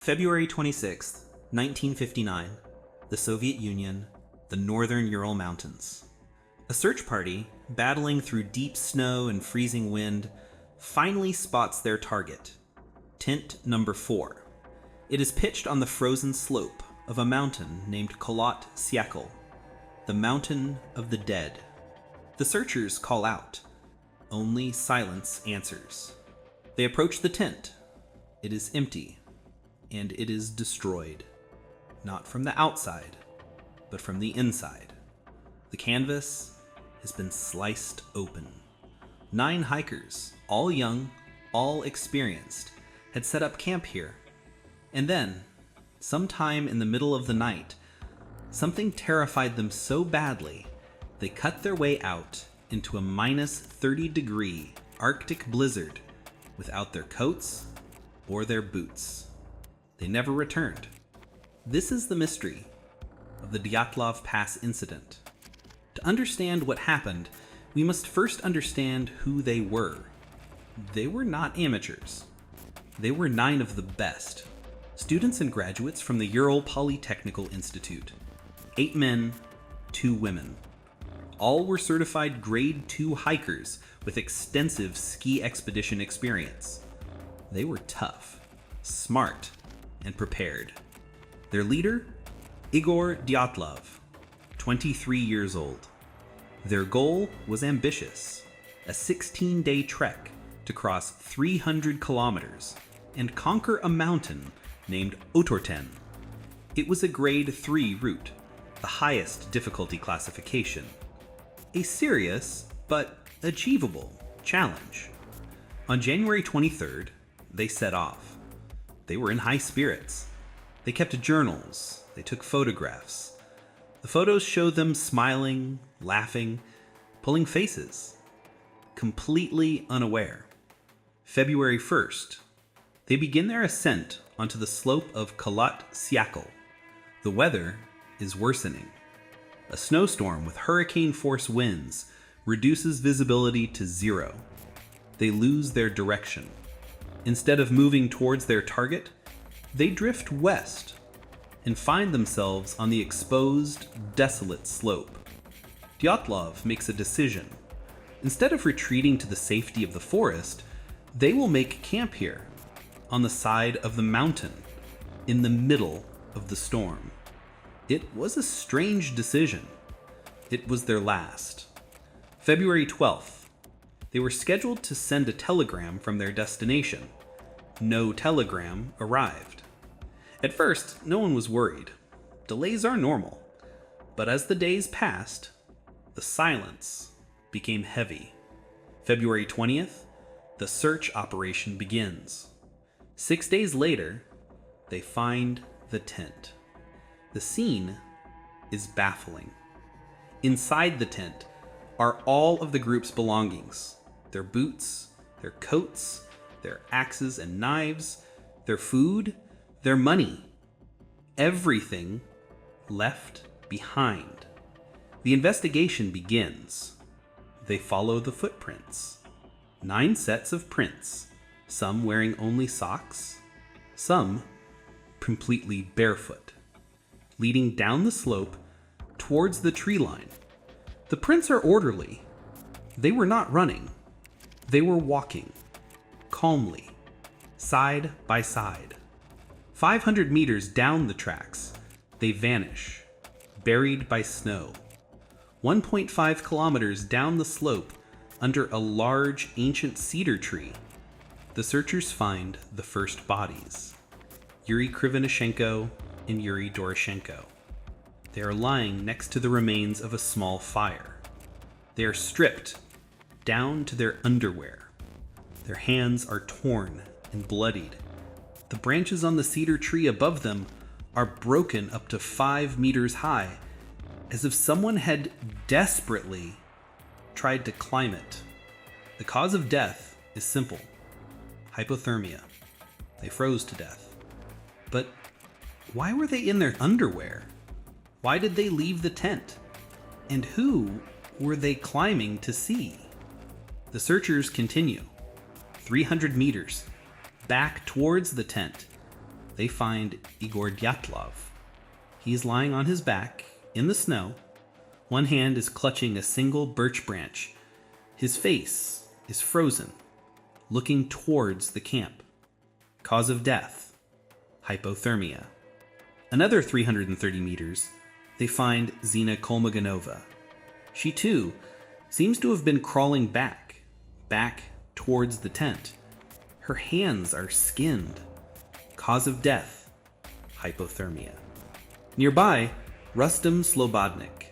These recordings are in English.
February 26th, 1959, the Soviet Union, the northern Ural Mountains. A search party, battling through deep snow and freezing wind, finally spots their target, tent number 4. It is pitched on the frozen slope of a mountain named Kholat Syakhl, the Mountain of the Dead. The searchers call out. Only silence answers. They approach the tent. It is empty. And it is destroyed. Not from the outside, but from the inside. The canvas has been sliced open. 9 hikers, all young, all experienced, had set up camp here. And then, sometime in the middle of the night, something terrified them so badly, they cut their way out into a minus 30-degree Arctic blizzard without their coats or their boots. They never returned. This is the mystery of the Dyatlov Pass incident. To understand what happened, we must first understand who they were. They were not amateurs. They were 9 of the best, students and graduates from the Ural Polytechnical Institute. 8 men, 2 women. All were certified grade 2 hikers with extensive ski expedition experience. They were tough, smart, and prepared. Their leader, Igor Dyatlov, 23 years old. Their goal was ambitious, a 16-day trek to cross 300 kilometers and conquer a mountain named Otorten. It was a grade 3 route, the highest difficulty classification. A serious, but achievable, challenge. On January 23rd, they set off. They were in high spirits. They kept journals. They took photographs. The photos show them smiling, laughing, pulling faces, completely unaware. February 1st, they begin their ascent onto the slope of Kholat Syakhl. The weather is worsening. A snowstorm with hurricane-force winds reduces visibility to 0. They lose their direction. Instead of moving towards their target, they drift west and find themselves on the exposed, desolate slope. Dyatlov makes a decision. Instead of retreating to the safety of the forest, they will make camp here, on the side of the mountain, in the middle of the storm. It was a strange decision. It was their last. February 12th. They were scheduled to send a telegram from their destination. No telegram arrived. At first, no one was worried. Delays are normal. But as the days passed, the silence became heavy. February 20th, the search operation begins. 6 days later, they find the tent. The scene is baffling. Inside the tent are all of the group's belongings. Their boots, their coats, their axes and knives, their food, their money. Everything left behind. The investigation begins. They follow the footprints. 9 sets of prints, some wearing only socks, some completely barefoot, leading down the slope towards the tree line. The prints are orderly. They were not running. They were walking, calmly, side by side. 500 meters down the tracks, they vanish, buried by snow. 1.5 kilometers down the slope, under a large ancient cedar tree, the searchers find the first bodies, Yuri Krivonishenko and Yuri Doroshenko. They are lying next to the remains of a small fire. They are stripped down to their underwear. Their hands are torn and bloodied. The branches on the cedar tree above them are broken up to 5 meters high, as if someone had desperately tried to climb it. The cause of death is simple: hypothermia. They froze to death. But why were they in their underwear? Why did they leave the tent? And who were they climbing to see? The searchers continue. 300 meters, back towards the tent. they find Igor Dyatlov. He is lying on his back in the snow. One hand is clutching a single birch branch. His face is frozen, looking towards the camp. Cause of death, hypothermia. Another 330 meters, they find Zina Kolmaganova. She too seems to have been crawling back towards the tent. Her hands are skinned. Cause of death, hypothermia. Nearby, Rustem Slobodnik.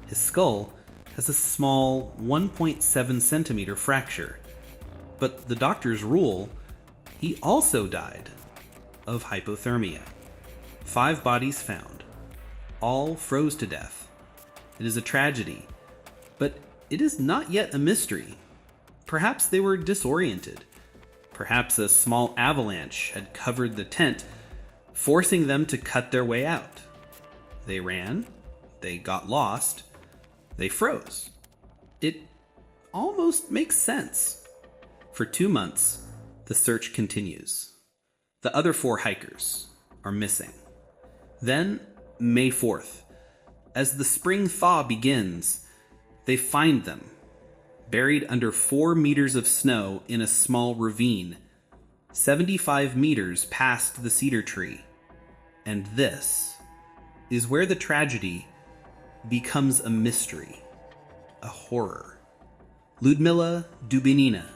His skull has a small 1.7 centimeter fracture, but the doctors rule he also died of hypothermia. 5 bodies found, all froze to death. It is a tragedy, but it is not yet a mystery. Perhaps they were disoriented. Perhaps a small avalanche had covered the tent, forcing them to cut their way out. They ran, they got lost, they froze. It almost makes sense. For 2 months, the search continues. The other 4 hikers are missing. Then, May 4th, as the spring thaw begins, they find them, buried under 4 meters of snow in a small ravine, 75 meters past the cedar tree. And this is where the tragedy becomes a mystery, a horror. Ludmila Dubinina,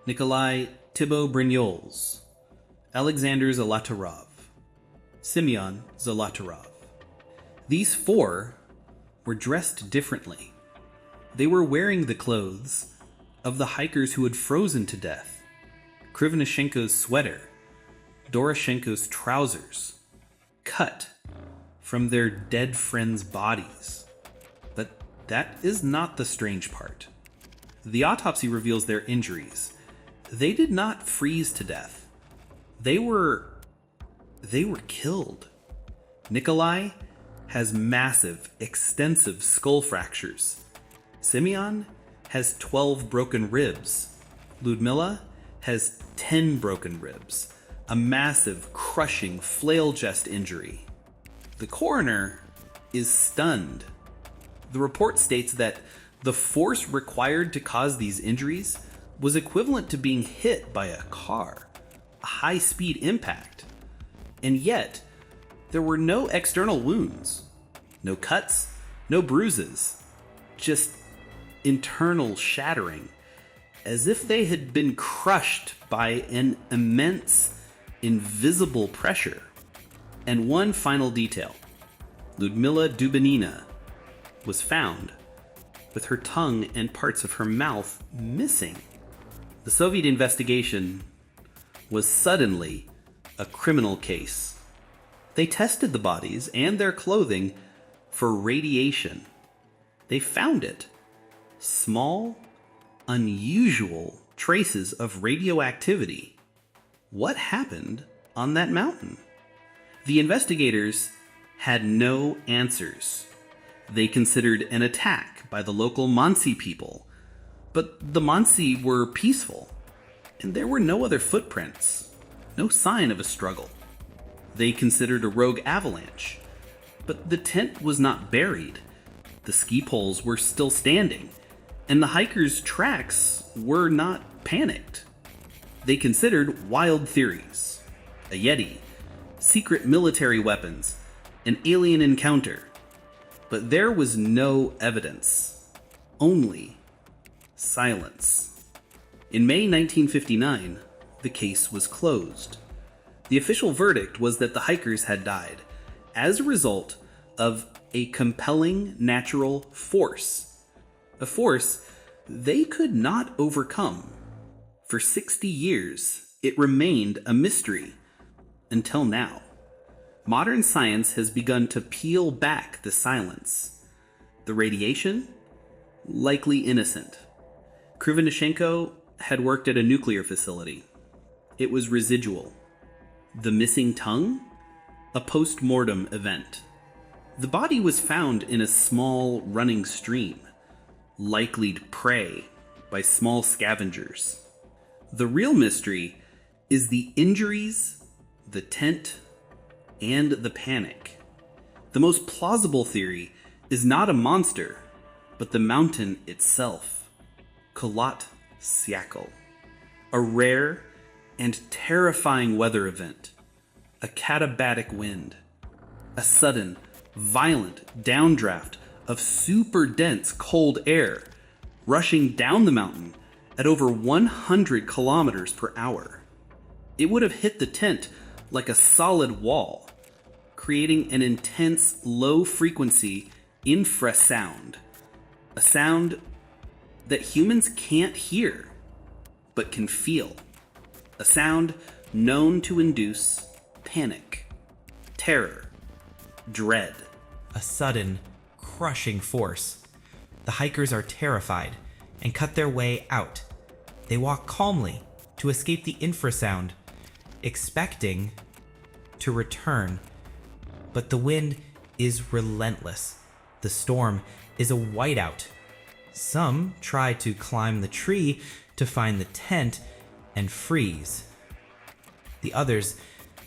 Nikolai Thibault-Brignoles, Alexander Zolotarov, Simeon Zolotarov. These 4 were dressed differently. They were wearing the clothes of the hikers who had frozen to death. Krivnishenko's sweater, Doroshenko's trousers, cut from their dead friends' bodies. But that is not the strange part. The autopsy reveals their injuries. They did not freeze to death. They were killed. Nikolai has massive, extensive skull fractures. Simeon has 12 broken ribs. Ludmila has 10 broken ribs, a massive, crushing flail chest injury. The coroner is stunned. The report states that the force required to cause these injuries was equivalent to being hit by a car, a high-speed impact. And yet, there were no external wounds, no cuts, no bruises, just internal shattering, as if they had been crushed by an immense, invisible pressure. And one final detail. Ludmila Dubinina was found with her tongue and parts of her mouth missing. The Soviet investigation was suddenly a criminal case. They tested the bodies and their clothing for radiation. They found it. Small, unusual traces of radioactivity. What happened on that mountain? The investigators had no answers. They considered an attack by the local Mansi people, but the Mansi were peaceful, and there were no other footprints, no sign of a struggle. They considered a rogue avalanche, but the tent was not buried. The ski poles were still standing, and the hikers' tracks were not panicked. They considered wild theories, a Yeti, secret military weapons, an alien encounter. But there was no evidence, only silence. In May 1959, the case was closed. The official verdict was that the hikers had died as a result of a compelling natural force, a force they could not overcome. For 60 years, it remained a mystery, until now. Modern science has begun to peel back the silence. The radiation? Likely innocent. Krivnishenko had worked at a nuclear facility. It was residual. The missing tongue? A post-mortem event. The body was found in a small running stream, likely prey by small scavengers. The real mystery is the injuries the tent, and the panic. The most plausible theory is not a monster, but the mountain itself, Kholat Syakhl, a rare and terrifying weather event, a katabatic wind, a sudden, violent downdraft of super dense cold air rushing down the mountain at over 100 kilometers per hour. It would have hit the tent like a solid wall, creating an intense low-frequency infrasound, a sound that humans can't hear, but can feel, a sound known to induce panic, terror, dread. A sudden, crushing force. The hikers are terrified and cut their way out. They walk calmly to escape the infrasound, expecting to return. But the wind is relentless. The storm is a whiteout. Some try to climb the tree to find the tent and freeze. The others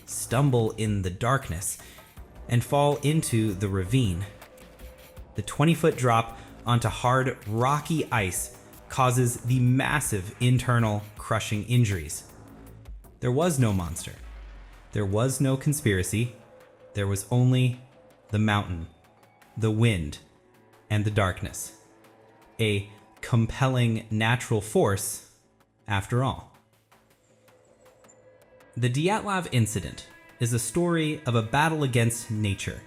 stumble in the darkness and fall into the ravine. The 20-foot drop onto hard, rocky ice causes the massive internal crushing injuries. There was no monster. There was no conspiracy. There was only the mountain, the wind, and the darkness. A compelling natural force, after all. The Dyatlov incident is a story of a battle against nature,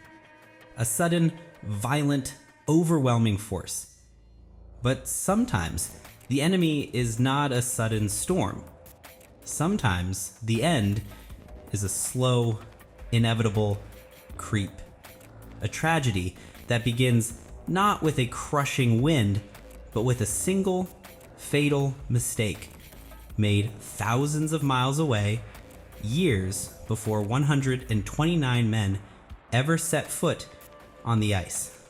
a sudden, violent, overwhelming force. But sometimes the enemy is not a sudden storm. Sometimes the end is a slow, inevitable creep. A tragedy that begins not with a crushing wind, but with a single, fatal mistake made thousands of miles away, years before 129 men ever set foot on the ice.